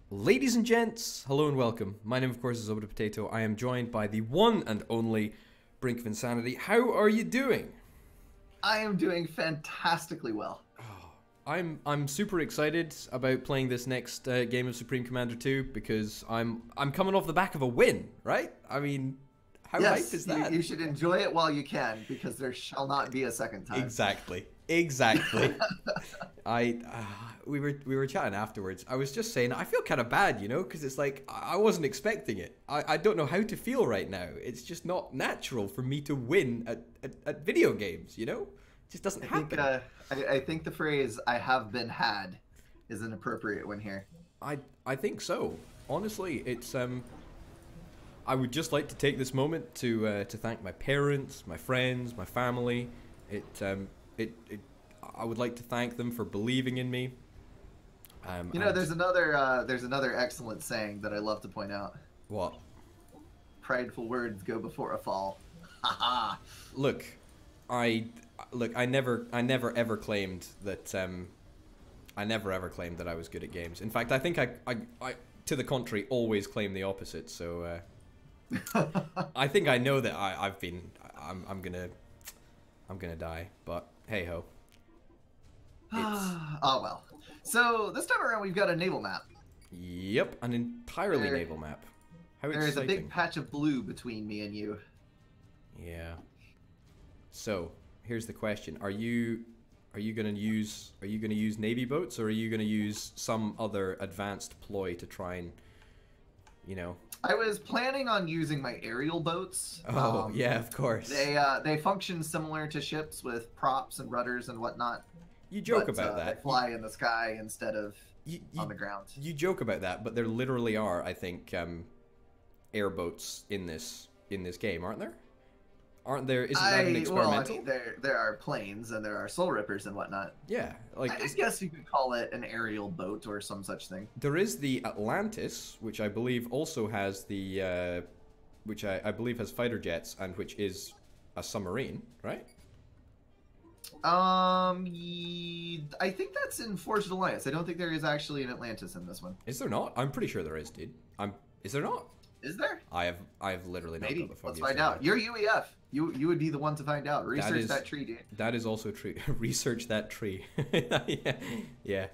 Ladies and gents, hello and welcome. My name, of course, is Orbital Potato. I am joined by the one and only Brink of Insanity. How are you doing? I am doing fantastically well. I'm super excited about playing this next game of Supreme Commander 2 because I'm coming off the back of a win, right? I mean, how hype is that? You should enjoy it while you can, because there shall not be a second time. Exactly. We were chatting afterwards. I was just saying I feel kind of bad, you know, because it's like I wasn't expecting it. I don't know how to feel right now. It's just not natural for me to win at video games, you know? It just doesn't happen. I think the phrase "I have been had" is an appropriate one here. I think so. Honestly, it's I would just like to take this moment to thank my parents, my friends, my family. I would like to thank them for believing in me. You know, there's another excellent saying that I love to point out. What? Prideful words go before a fall. Haha. Look, I never ever claimed that I never ever claimed that I was good at games. In fact, I think I to the contrary always claim the opposite. So I think I know that I'm gonna die, but hey ho. Oh well. So this time around we've got a naval map. Yep, an entirely naval map. How exciting. There is a big patch of blue between me and you. Yeah. So here's the question: Are you gonna use Navy boats, or are you gonna use some other advanced ploy to try and, you know? I was planning on using my aerial boats. Oh yeah, of course. They function similar to ships with props and rudders and whatnot. You joke about that. They fly in the sky instead of on the ground. You joke about that, but there literally are, I think, airboats in this game, aren't there? Aren't there? Isn't that an experimental? Well, I mean, there are planes and there are soul rippers and whatnot. Yeah, like I guess you could call it an aerial boat or some such thing. There is the Atlantis, which I believe also has which I believe has fighter jets and which is a submarine, right? I think that's in Forged Alliance. I don't think there is actually an Atlantis in this one. Is there not? I'm pretty sure there is, dude. Is there not? Is there? I have literally not got the Let's find out. You're UEF. You would be the one to find out. Research that tree, dude. That is also true. Research that tree. Yeah.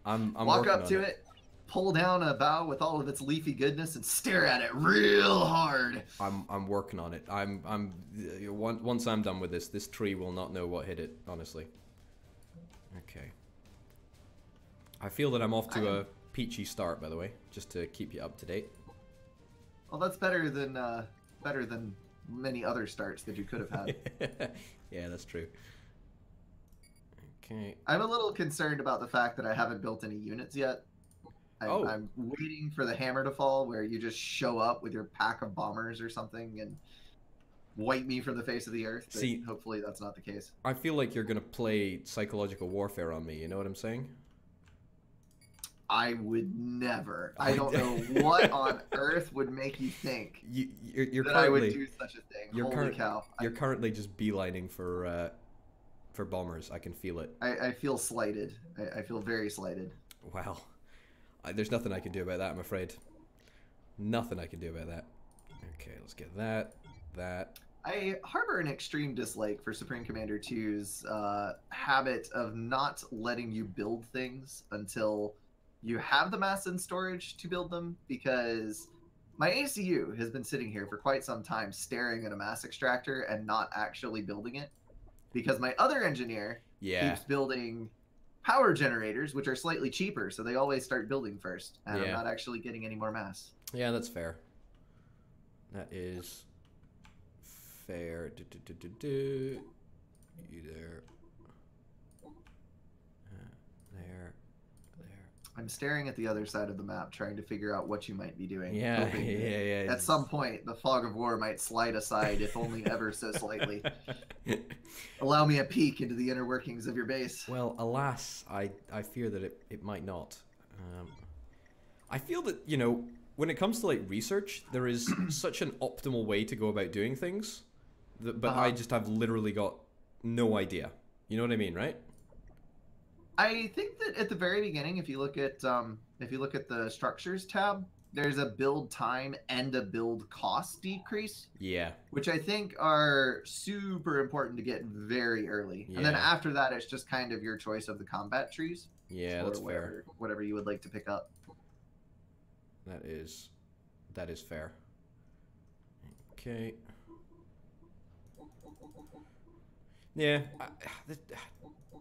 I'm walk up to it, pull down a bough with all of its leafy goodness, and stare at it real hard. I'm working on it. Once I'm done with this tree will not know what hit it, honestly. Okay. I feel that I'm off to a peachy start, by the way, just to keep you up to date. Well, that's better than many other starts that you could have had. Yeah, that's true. Okay. I'm a little concerned about the fact that I haven't built any units yet. I'm waiting for the hammer to fall, where you just show up with your pack of bombers or something and wipe me from the face of the earth. But see, hopefully that's not the case. I feel like you're gonna play psychological warfare on me. You know what I'm saying? I would never. I don't know what on earth would make you think that I would do such a thing. Holy cow! You're currently just beelining for bombers. I can feel it. I feel slighted. I feel very slighted. Wow. There's nothing I can do about that, I'm afraid. Nothing I can do about that. Okay, let's get that. I harbor an extreme dislike for Supreme Commander 2's habit of not letting you build things until you have the mass in storage to build them, because my ACU has been sitting here for quite some time staring at a mass extractor and not actually building it, because my other engineer keeps building power generators, which are slightly cheaper, so they always start building first, and I'm not actually getting any more mass. Yeah, that's fair. That is fair. You there. There. I'm staring at the other side of the map, trying to figure out what you might be doing. Yeah. At some point, the fog of war might slide aside, if only ever so slightly. Allow me a peek into the inner workings of your base. Well, alas, I fear that it might not. I feel that, you know, when it comes to like research, there is such an optimal way to go about doing things, but I just have literally got no idea. You know what I mean, right? I think that at the very beginning, if you look at the structures tab, there's a build time and a build cost decrease, Yeah. which I think are super important to get very early. And then Yeah. after that, it's just kind of your choice of the combat trees. Yeah, Or that's fair. whatever you would like to pick up. That is fair. Okay. Yeah.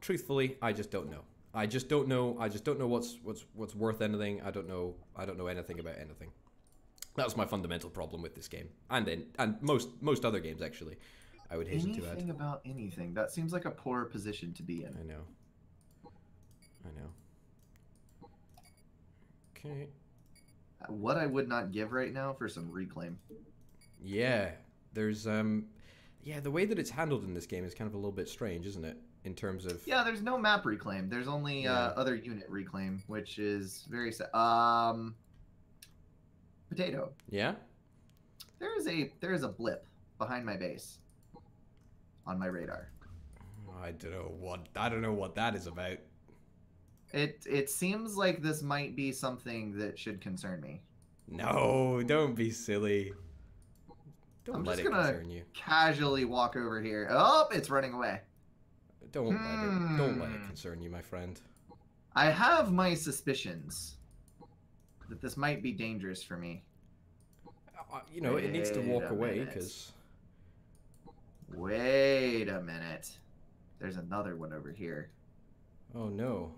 Truthfully, I just don't know. I just don't know. I just don't know what's worth anything. I don't know. I don't know anything about anything. That's my fundamental problem with this game, and most other games actually. I would hasten to add. Anything about anything. That seems like a poor position to be in. I know. I know. Okay. What I would not give right now for some reclaim. Yeah. There's yeah, the way that it's handled in this game is kind of a little bit strange, isn't it? In terms of Yeah, there's no map reclaim. There's only other unit reclaim, which is very sad. Potato. Yeah? There is a blip behind my base on my radar. I don't know what that is about. It seems like this might be something that should concern me. No, don't be silly. I'm Don't let just it gonna concern you. casually walk over here. Oh, it's running away. Don't let it concern you, my friend. I have my suspicions that this might be dangerous for me. You know, it needs to walk Wait a away minute. because Wait a minute. There's another one over here. oh no.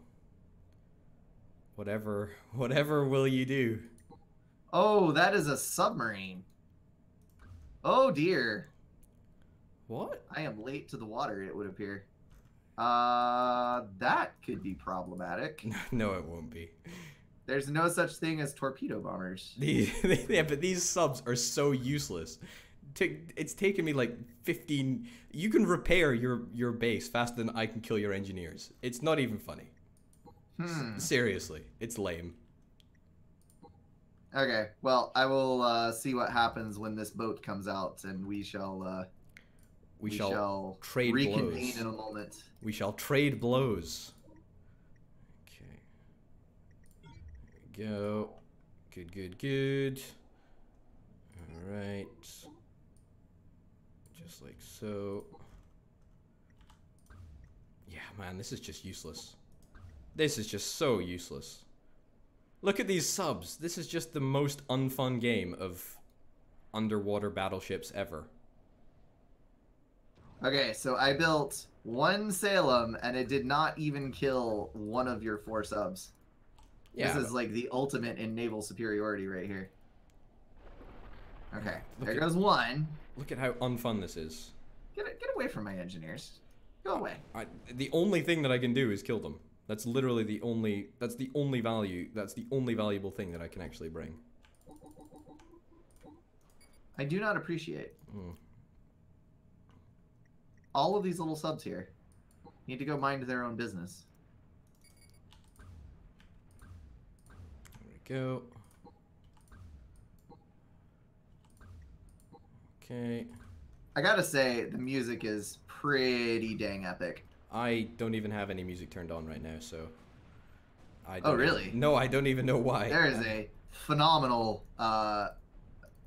Whatever will you do? Oh, that is a submarine. Oh dear. What? I am late to the water, it would appear. That could be problematic. No, it won't be. There's no such thing as torpedo bombers. Yeah, but these subs are so useless. It's taken me like 15. You can repair your base faster than I can kill your engineers. It's not even funny. Seriously, it's lame. Okay, well, I will see what happens when this boat comes out, and we shall trade reconvene blows. in a moment. We shall trade blows. Okay. There we go. Good. Alright. Just like so. Yeah, man, this is just useless. This is just so useless. Look at these subs. This is just the most unfun game of underwater battleships ever. Okay, so I built one Salem, and it did not even kill one of your 4 subs. Yeah, This is like the ultimate in naval superiority right here. Okay, there goes one. look at how unfun this is. Get away from my engineers. Go away. The only thing that I can do is kill them. That's literally the only. That's the only value. That's the only valuable thing that I can actually bring. I do not appreciate. Mm. All of these little subs here need to go mind their own business. There we go. Okay. I gotta say, the music is pretty dang epic. I don't even have any music turned on right now, so. Oh, really? No, I don't even know why. There is a phenomenal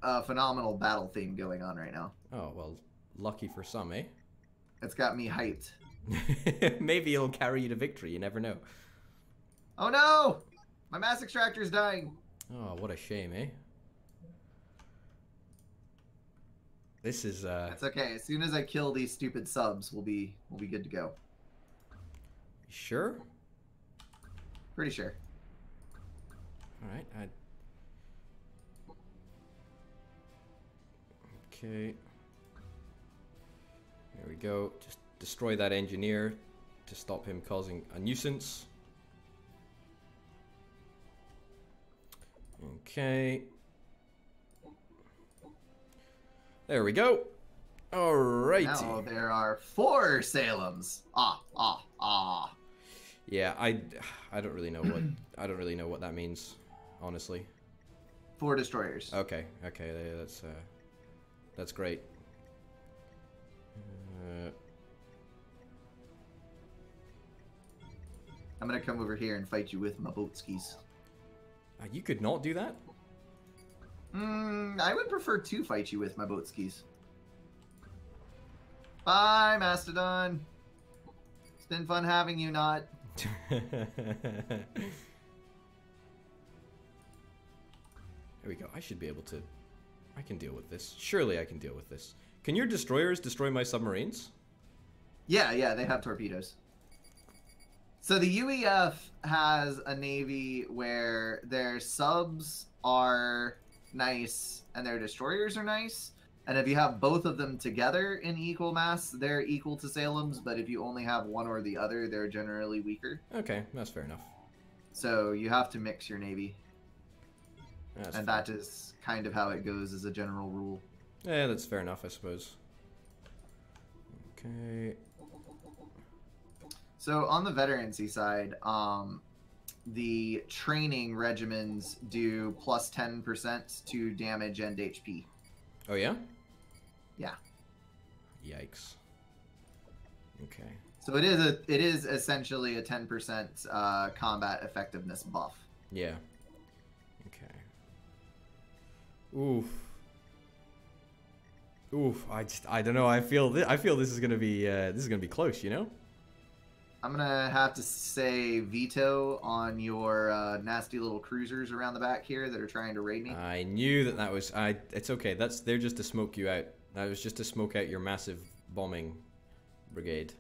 battle theme going on right now. Oh, well, lucky for some, eh? It's got me hyped. Maybe it'll carry you to victory, you never know. Oh no! My mass extractor is dying. Oh, what a shame, eh? This is, That's okay. As soon as I kill these stupid subs, we'll be good to go. Sure? Pretty sure. Alright, okay. There we go. Just destroy that engineer to stop him causing a nuisance. Okay. There we go. Alrighty. Now there are 4 Salems. Ah. Yeah, I don't really know what that means, honestly. 4 destroyers. Okay, that's great. I'm gonna come over here and fight you with my boat skis. You could not do that? I would prefer to fight you with my boat skis. Bye, Mastodon. It's been fun having you, not. There we go. I should be able to... I can deal with this. Surely I can deal with this. Can your destroyers destroy my submarines? Yeah, they have torpedoes. So the UEF has a navy where their subs are nice and their destroyers are nice. And if you have both of them together in equal mass, they're equal to Salem's. But if you only have one or the other, they're generally weaker. Okay, that's fair enough. So you have to mix your navy. That's and fair. that is kind of how it goes as a general rule. Yeah, that's fair enough, I suppose. Okay. So on the veterancy side, the training regimens do plus 10% to damage and HP. Oh, yeah? Yeah. Yikes. Okay. So it is essentially a 10% combat effectiveness buff. Yeah. Okay. Oof. Oof. I don't know. I feel this is gonna be close. You know. I'm gonna have to say veto on your nasty little cruisers around the back here that are trying to raid me. I knew that was. It's okay. They're just to smoke you out. That was just to smoke out your massive bombing brigade.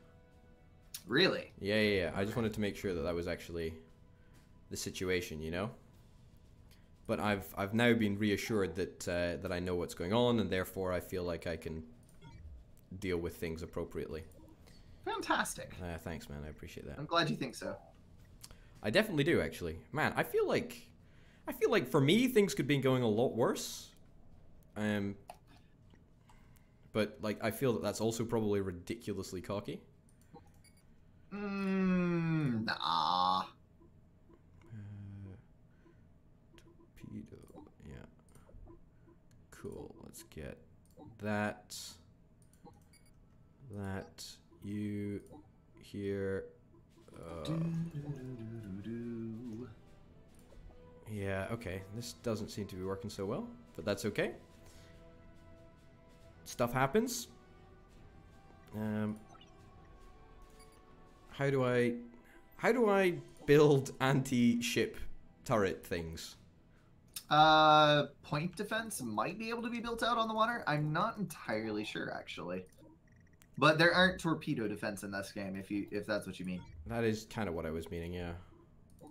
Really? Yeah. I just wanted to make sure that was actually the situation. You know. But I've now been reassured that I know what's going on, and therefore I feel like I can deal with things appropriately. Fantastic. Thanks, man. I appreciate that. I'm glad you think so. I definitely do, actually. Man, I feel like for me things could be going a lot worse. But like I feel that that's also probably ridiculously cocky. Nah. Torpedo. Yeah. Cool. Let's get that. You here. Yeah, okay. This doesn't seem to be working so well, but that's okay. Stuff happens. How do I build anti-ship turret things? Point defense might be able to be built out on the water. I'm not entirely sure, actually. But there aren't torpedo defense in this game, if that's what you mean. That is kind of what I was meaning, yeah.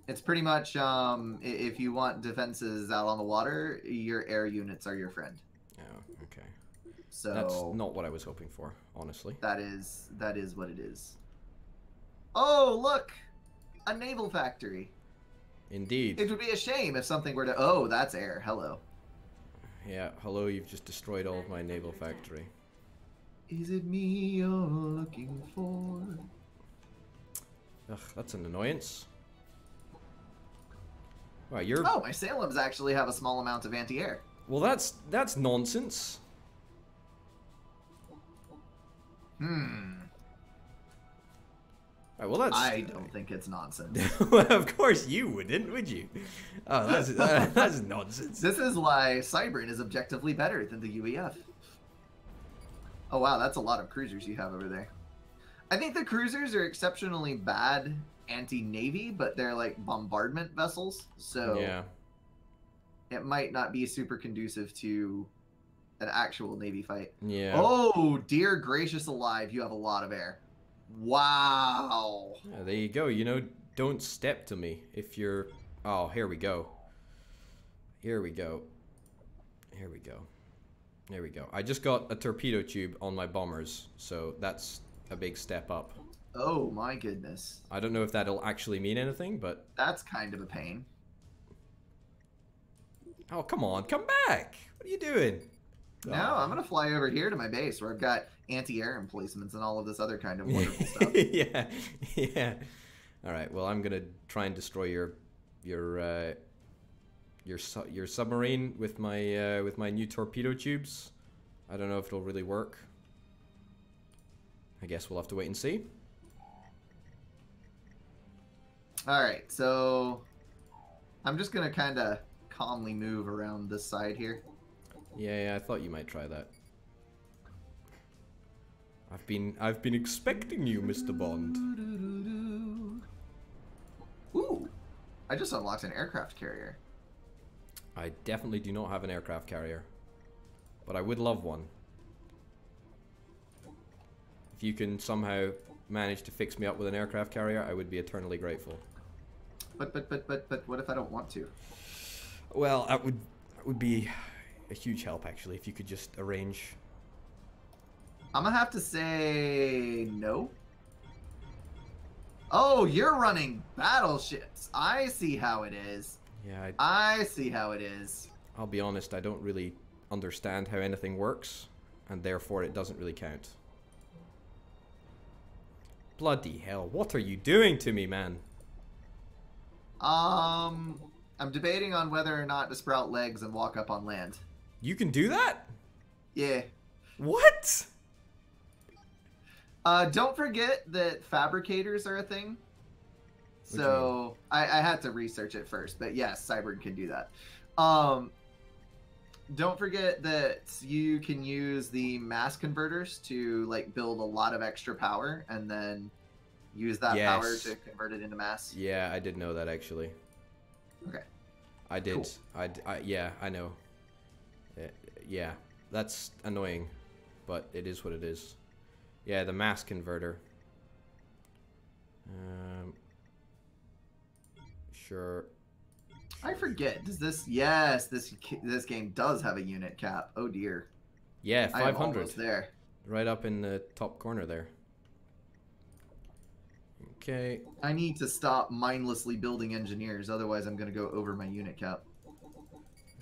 It's pretty much, if you want defenses out on the water, your air units are your friend. Oh, okay. So that's not what I was hoping for, honestly. That is what it is. Oh, look! A naval factory. Indeed. It would be a shame if something were to... Oh, that's air. Hello. Yeah, hello, you've just destroyed all of my naval factory. Is it me you're looking for? Ugh, that's an annoyance. Wow, you're... Oh, my Salems actually have a small amount of anti-air. Well, that's nonsense. Right, well, that's... I don't think it's nonsense. Well, of course you wouldn't, would you? Oh, that's nonsense. This is why Cybran is objectively better than the UEF. Oh wow, that's a lot of cruisers you have over there. I think the cruisers are exceptionally bad anti-navy, but they're like bombardment vessels, so yeah, it might not be super conducive to an actual navy fight. Yeah. Oh, dear gracious alive, you have a lot of air. Wow. Yeah, there you go. You know, don't step to me if you're... Oh, here we go. Here we go. Here we go. There we go. I just got a torpedo tube on my bombers, so that's a big step up. Oh my goodness. I don't know if that'll actually mean anything, but... That's kind of a pain. Oh, come on. Come back. What are you doing? No, I'm going to fly over here to my base where I've got anti-air emplacements and all of this other kind of wonderful stuff. Yeah. All right. Well, I'm going to try and destroy your submarine with my new torpedo tubes. I don't know if it'll really work. I guess we'll have to wait and see. All right, so I'm just gonna kind of calmly move around this side here. Yeah, I thought you might try that. I've been expecting you, Mr. Bond. Ooh, I just unlocked an aircraft carrier. I definitely do not have an aircraft carrier, but I would love one. If you can somehow manage to fix me up with an aircraft carrier, I would be eternally grateful. But what if I don't want to? Well, that would be a huge help actually if you could just arrange. I'm gonna have to say no. Oh, you're running battleships. I see how it is. Yeah, I see how it is. I'll be honest, I don't really understand how anything works, and therefore it doesn't really count. Bloody hell, what are you doing to me, man? I'm debating on whether or not to sprout legs and walk up on land. You can do that? Yeah. What? Don't forget that fabricators are a thing. So I had to research it first, but yes, Cybern can do that. Don't forget that you can use the mass converters to like build a lot of extra power and then use that power to convert it into mass. Yeah, I did know that actually. Okay. I did. Cool. Yeah, I know. Yeah, that's annoying, but it is what it is. Yeah, the mass converter. Sure. I forget. Does this? Yes, this game does have a unit cap. Oh dear. Yeah, 500. I'm almost there. Right up in the top corner there. Okay. I need to stop mindlessly building engineers, otherwise I'm going to go over my unit cap.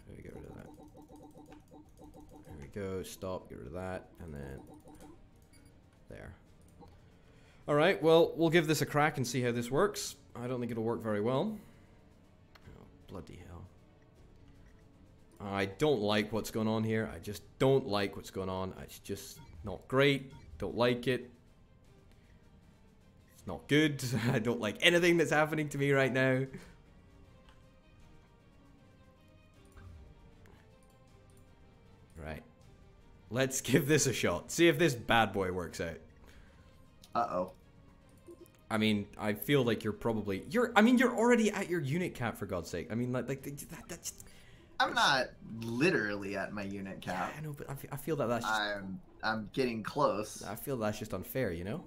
There we get rid of that. There we go. Stop. Get rid of that, and then there. All right. Well, we'll give this a crack and see how this works. I don't think it'll work very well. Oh, bloody hell. I don't like what's going on here. I just don't like what's going on. It's just not great. Don't like it. It's not good. I don't like anything that's happening to me right now. Right. Let's give this a shot. See if this bad boy works out. Uh-oh. I mean, I feel like you're probably... I mean, you're already at your unit cap, for God's sake. I mean, that's... I'm not literally at my unit cap. Yeah, I know, but I feel that that's just... I'm getting close. I feel that's just unfair, you know?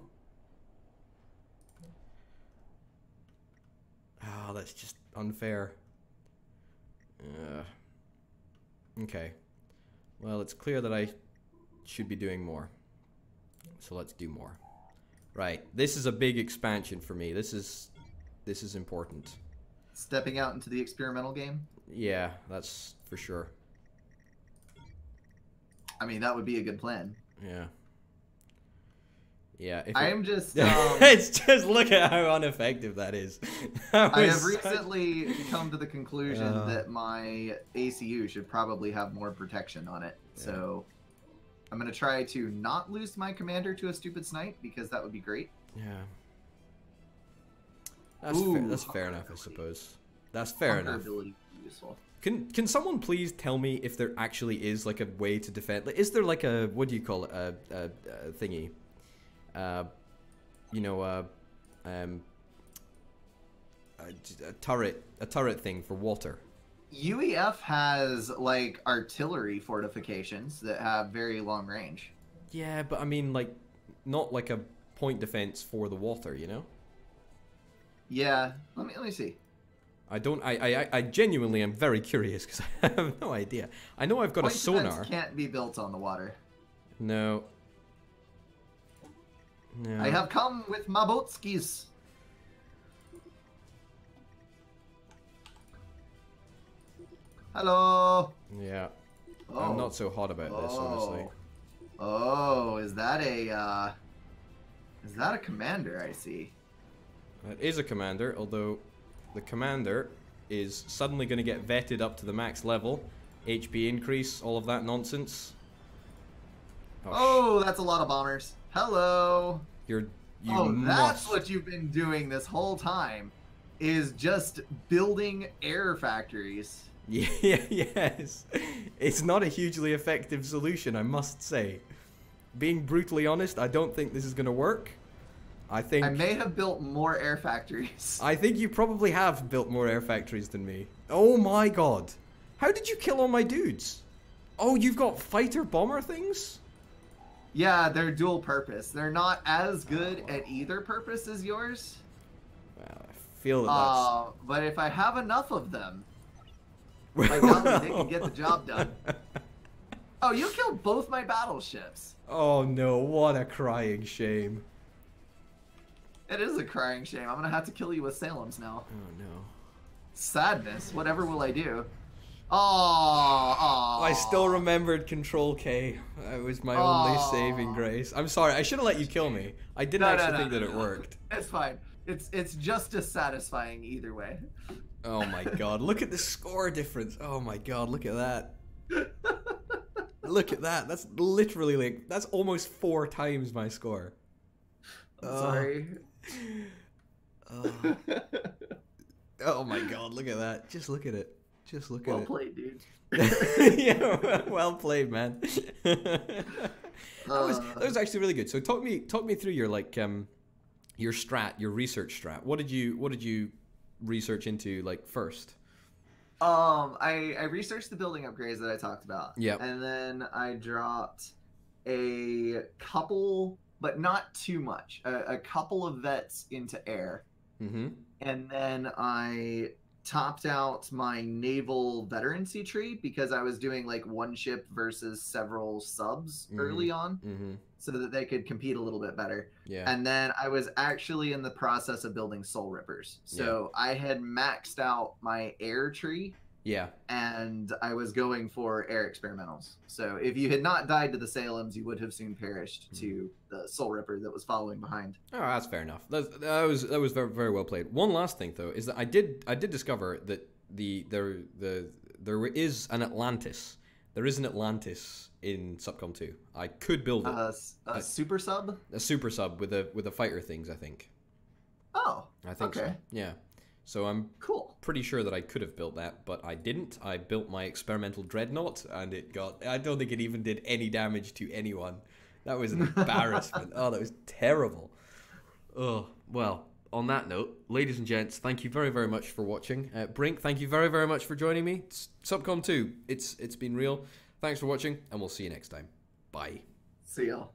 Oh, that's just unfair. Okay. Well, it's clear that I should be doing more. So let's do more. Right. This is a big expansion for me. This is important. Stepping out into the experimental game? Yeah, that's for sure. I mean, that would be a good plan. Yeah. Yeah. I am just... it's just, look at how ineffective that is. I have recently come to the conclusion that my ACU should probably have more protection on it. Yeah. So I'm going to try to not lose my commander to a stupid snipe, because that would be great. Yeah. That's fair enough, I suppose. That's fair enough. Ability useful. Can someone please tell me if there actually is like a way to defend? Like, is there like a, what do you call it, a thingy? You know, a turret thing for water. UEF has like artillery fortifications that have very long range. Yeah, but I mean, like, not like a point defense for the water, you know? Yeah, let me see. I genuinely am very curious because I have no idea. I know I've got a sonar. Can't be built on the water. No. No. I have come with my boat skis. Hello. Yeah. Oh. I'm not so hot about this, honestly. Oh, is that a commander I see? That is a commander, although the commander is suddenly going to get vetted up to the max level. HP increase, all of that nonsense. Oh, that's a lot of bombers. Hello. You that's what you've been doing this whole time. is just building air factories. Yeah, yes. It's not a hugely effective solution, I must say. Being brutally honest, I don't think this is going to work. I may have built more air factories. I think you probably have built more air factories than me. Oh my god. How did you kill all my dudes? Oh, you've got fighter bomber things? Yeah, they're dual purpose. They're not as good at either purpose as yours. Well, I feel that but if I have enough of them, my god, they can get the job done. Oh, you killed both my battleships. Oh no, what a crying shame. It is a crying shame. I'm gonna have to kill you with Salem's now. Oh no. Sadness. Whatever will I do? Oh. I still remembered Control K. That was my only saving grace. I'm sorry, I should have let you kill me. I didn't actually think that it worked. It's fine. It's just as satisfying either way. Oh my god, look at the score difference. Oh my god, look at that. Look at that. That's literally like, that's almost 4 times my score. I'm sorry. Oh my god, look at that. Just look at it. Just look at it. Well played, dude. Yeah, well played, man. that was actually really good. So talk me through your your strat, your research strat. What did you research into like first? I researched the building upgrades that I talked about. Yeah. And then I dropped a couple, but not too much. A couple of vets into air. Mm-hmm. And then I topped out my naval veterancy tree because I was doing like one ship versus several subs early on, so that they could compete a little bit better. Yeah. And then I was actually in the process of building soul rippers. So I had maxed out my air tree. Yeah. And I was going for air experimentals. So if you had not died to the Salems, you would have soon perished to the Soul Ripper that was following behind. Oh, that's fair enough. That was very, very well played. One last thing though is that I did discover that there is an Atlantis. There is an Atlantis in Subcom 2. I could build it. A super sub? A super sub with a fighter things, I think. Oh. I think so. Yeah. So I'm pretty sure that I could have built that, but I didn't. I built my experimental dreadnought, and I don't think it even did any damage to anyone. That was an embarrassment. Oh, that was terrible. Oh, well, on that note, ladies and gents, thank you very, very much for watching. Brink, thank you very, very much for joining me. It's Subcom 2. It's been real. Thanks for watching, and we'll see you next time. Bye. See y'all.